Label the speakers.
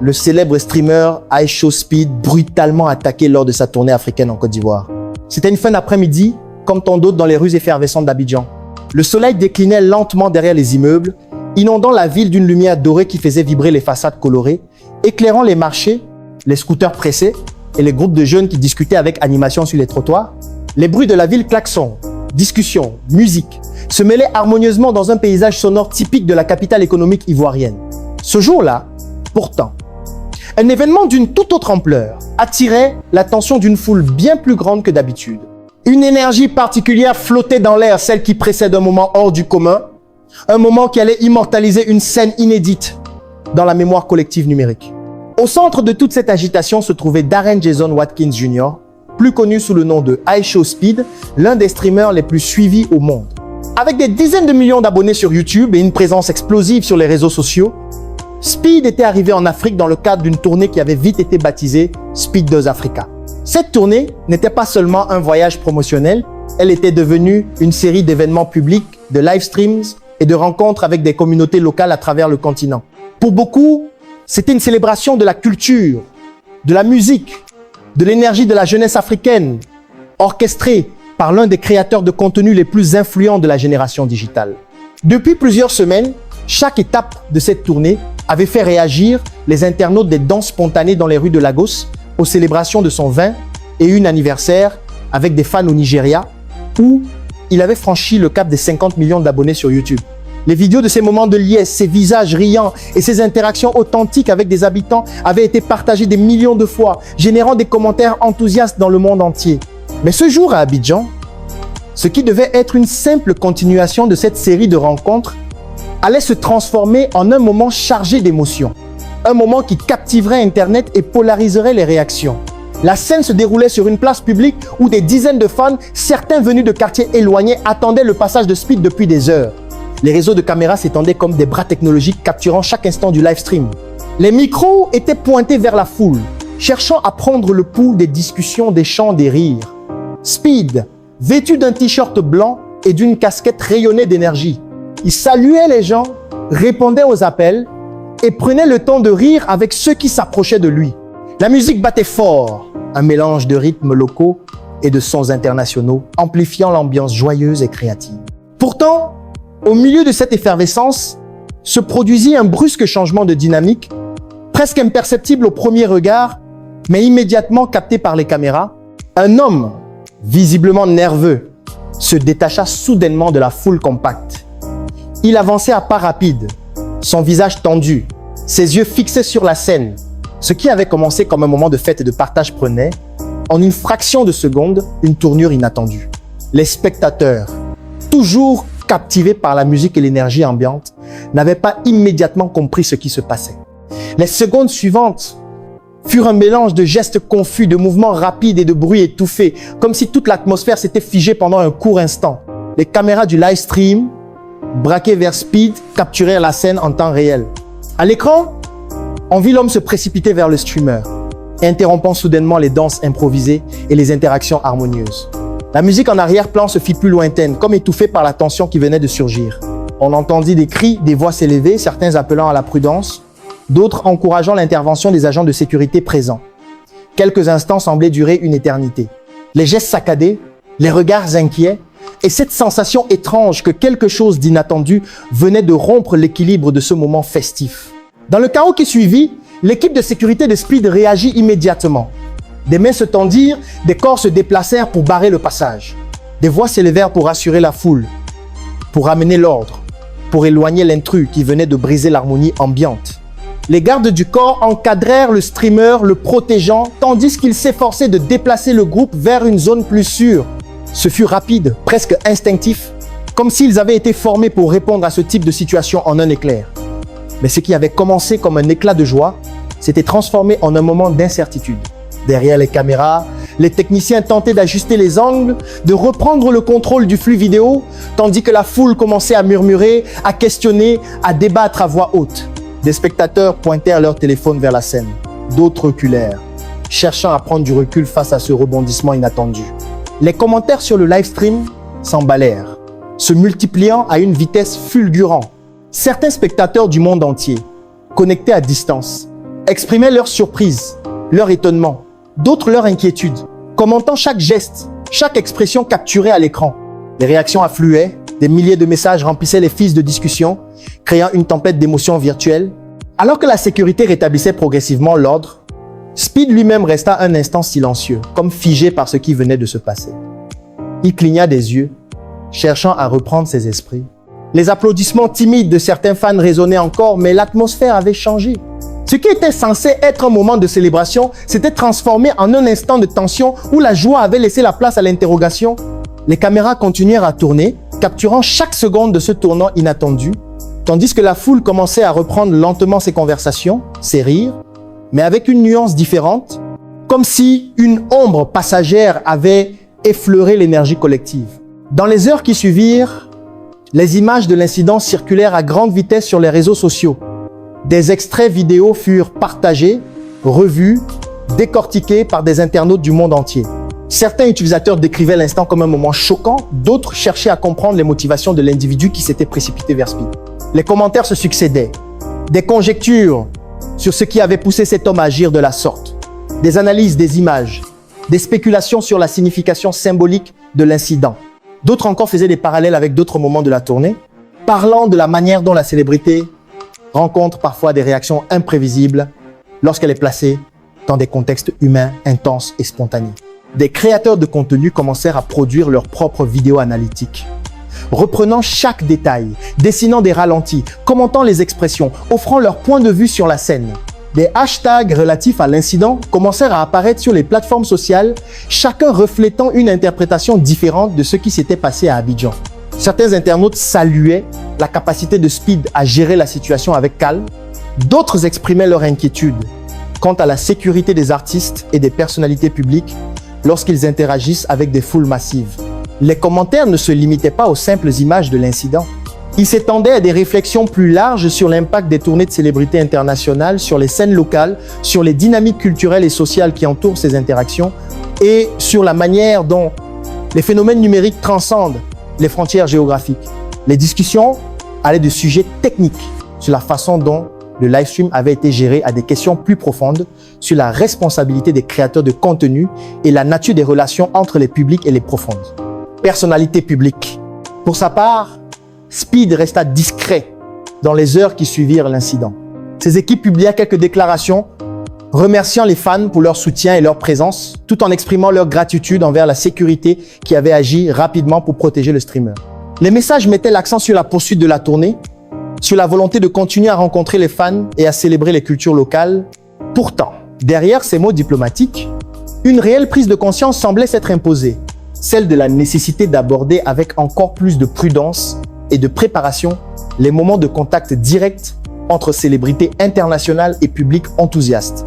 Speaker 1: le célèbre streamer iShowSpeed brutalement attaqué lors de sa tournée africaine en Côte d'Ivoire. C'était une fin d'après-midi, comme tant d'autres dans les rues effervescentes d'Abidjan. Le soleil déclinait lentement derrière les immeubles, inondant la ville d'une lumière dorée qui faisait vibrer les façades colorées, éclairant les marchés, les scooters pressés et les groupes de jeunes qui discutaient avec animation sur les trottoirs. Les bruits de la ville klaxons, discussions, musique, se mêlaient harmonieusement dans un paysage sonore typique de la capitale économique ivoirienne. Ce jour-là, pourtant, un événement d'une toute autre ampleur attirait l'attention d'une foule bien plus grande que d'habitude. Une énergie particulière flottait dans l'air, celle qui précède un moment hors du commun, un moment qui allait immortaliser une scène inédite dans la mémoire collective numérique. Au centre de toute cette agitation se trouvait Darren Jason Watkins Jr., plus connu sous le nom de iShowSpeed, l'un des streamers les plus suivis au monde. Avec des dizaines de millions d'abonnés sur YouTube et une présence explosive sur les réseaux sociaux, Speed était arrivé en Afrique dans le cadre d'une tournée qui avait vite été baptisée Speed Does Africa. Cette tournée n'était pas seulement un voyage promotionnel, elle était devenue une série d'événements publics, de live streams et de rencontres avec des communautés locales à travers le continent. Pour beaucoup, c'était une célébration de la culture, de la musique, de l'énergie de la jeunesse africaine, orchestrée par l'un des créateurs de contenu les plus influents de la génération digitale. Depuis plusieurs semaines, chaque étape de cette tournée avait fait réagir les internautes des danses spontanées dans les rues de Lagos aux célébrations de son 21e anniversaire avec des fans au Nigeria, où il avait franchi le cap des 50 millions d'abonnés sur YouTube. Les vidéos de ces moments de liesse, ces visages riants et ces interactions authentiques avec des habitants avaient été partagées des millions de fois, générant des commentaires enthousiastes dans le monde entier. Mais ce jour à Abidjan, ce qui devait être une simple continuation de cette série de rencontres allait se transformer en un moment chargé d'émotions. Un moment qui captiverait Internet et polariserait les réactions. La scène se déroulait sur une place publique où des dizaines de fans, certains venus de quartiers éloignés, attendaient le passage de Speed depuis des heures. Les réseaux de caméras s'étendaient comme des bras technologiques capturant chaque instant du live stream. Les micros étaient pointés vers la foule, cherchant à prendre le pouls des discussions, des chants, des rires. Speed, vêtu d'un t-shirt blanc et d'une casquette rayonnée d'énergie. Il saluait les gens, répondait aux appels et prenait le temps de rire avec ceux qui s'approchaient de lui. La musique battait fort, un mélange de rythmes locaux et de sons internationaux, amplifiant l'ambiance joyeuse et créative. Pourtant, au milieu de cette effervescence, se produisit un brusque changement de dynamique, presque imperceptible au premier regard, mais immédiatement capté par les caméras. Un homme, visiblement nerveux, se détacha soudainement de la foule compacte. Il avançait à pas rapides, son visage tendu, ses yeux fixés sur la scène. Ce qui avait commencé comme un moment de fête et de partage prenait, en une fraction de seconde, une tournure inattendue. Les spectateurs, toujours captivés par la musique et l'énergie ambiante, n'avaient pas immédiatement compris ce qui se passait. Les secondes suivantes furent un mélange de gestes confus, de mouvements rapides et de bruits étouffés, comme si toute l'atmosphère s'était figée pendant un court instant. Les caméras du live stream, braquées vers Speed, capturèrent la scène en temps réel. À l'écran, on vit l'homme se précipiter vers le streamer, interrompant soudainement les danses improvisées et les interactions harmonieuses. La musique en arrière-plan se fit plus lointaine, comme étouffée par la tension qui venait de surgir. On entendit des cris, des voix s'élever, certains appelant à la prudence, d'autres encourageant l'intervention des agents de sécurité présents. Quelques instants semblaient durer une éternité. Les gestes saccadés, les regards inquiets, et cette sensation étrange que quelque chose d'inattendu venait de rompre l'équilibre de ce moment festif. Dans le chaos qui suivit, l'équipe de sécurité de Speed réagit immédiatement. Des mains se tendirent, des corps se déplacèrent pour barrer le passage. Des voix s'élevèrent pour rassurer la foule, pour ramener l'ordre, pour éloigner l'intrus qui venait de briser l'harmonie ambiante. Les gardes du corps encadrèrent le streamer, le protégeant, tandis qu'il s'efforçait de déplacer le groupe vers une zone plus sûre. Ce fut rapide, presque instinctif, comme s'ils avaient été formés pour répondre à ce type de situation en un éclair. Mais ce qui avait commencé comme un éclat de joie s'était transformé en un moment d'incertitude. Derrière les caméras, les techniciens tentaient d'ajuster les angles, de reprendre le contrôle du flux vidéo, tandis que la foule commençait à murmurer, à questionner, à débattre à voix haute. Des spectateurs pointèrent leur téléphone vers la scène. D'autres reculèrent, cherchant à prendre du recul face à ce rebondissement inattendu. Les commentaires sur le live stream s'emballèrent, se multipliant à une vitesse fulgurante. Certains spectateurs du monde entier, connectés à distance, exprimaient leur surprise, leur étonnement, d'autres leur inquiétude, commentant chaque geste, chaque expression capturée à l'écran. Les réactions affluaient, des milliers de messages remplissaient les fils de discussion, créant une tempête d'émotions virtuelles. Alors que la sécurité rétablissait progressivement l'ordre, Speed lui-même resta un instant silencieux, comme figé par ce qui venait de se passer. Il cligna des yeux, cherchant à reprendre ses esprits. Les applaudissements timides de certains fans résonnaient encore, mais l'atmosphère avait changé. Ce qui était censé être un moment de célébration s'était transformé en un instant de tension où la joie avait laissé la place à l'interrogation. Les caméras continuèrent à tourner, capturant chaque seconde de ce tournant inattendu, tandis que la foule commençait à reprendre lentement ses conversations, ses rires, mais avec une nuance différente, comme si une ombre passagère avait effleuré l'énergie collective. Dans les heures qui suivirent, les images de l'incident circulèrent à grande vitesse sur les réseaux sociaux. Des extraits vidéo furent partagés, revus, décortiqués par des internautes du monde entier. Certains utilisateurs décrivaient l'instant comme un moment choquant, d'autres cherchaient à comprendre les motivations de l'individu qui s'était précipité vers Speed. Les commentaires se succédaient, des conjectures sur ce qui avait poussé cet homme à agir de la sorte, des analyses des images, des spéculations sur la signification symbolique de l'incident. D'autres encore faisaient des parallèles avec d'autres moments de la tournée, parlant de la manière dont la célébrité rencontre parfois des réactions imprévisibles lorsqu'elle est placée dans des contextes humains intenses et spontanés. Des créateurs de contenu commencèrent à produire leurs propres vidéos analytiques, reprenant chaque détail, dessinant des ralentis, commentant les expressions, offrant leur point de vue sur la scène. Des hashtags relatifs à l'incident commencèrent à apparaître sur les plateformes sociales, chacun reflétant une interprétation différente de ce qui s'était passé à Abidjan. Certains internautes saluaient la capacité de Speed à gérer la situation avec calme, d'autres exprimaient leur inquiétude quant à la sécurité des artistes et des personnalités publiques lorsqu'ils interagissent avec des foules massives. Les commentaires ne se limitaient pas aux simples images de l'incident. Ils s'étendaient à des réflexions plus larges sur l'impact des tournées de célébrités internationales, sur les scènes locales, sur les dynamiques culturelles et sociales qui entourent ces interactions et sur la manière dont les phénomènes numériques transcendent les frontières géographiques. Les discussions allaient de sujets techniques sur la façon dont le livestream avait été géré à des questions plus profondes sur la responsabilité des créateurs de contenu et la nature des relations entre les publics et les profondes. Personnalité publique. Pour sa part, Speed resta discret dans les heures qui suivirent l'incident. Ses équipes publièrent quelques déclarations remerciant les fans pour leur soutien et leur présence, tout en exprimant leur gratitude envers la sécurité qui avait agi rapidement pour protéger le streamer. Les messages mettaient l'accent sur la poursuite de la tournée, sur la volonté de continuer à rencontrer les fans et à célébrer les cultures locales. Pourtant, derrière ces mots diplomatiques, une réelle prise de conscience semblait s'être imposée, celle de la nécessité d'aborder avec encore plus de prudence et de préparation les moments de contact direct entre célébrités internationales et publics enthousiastes.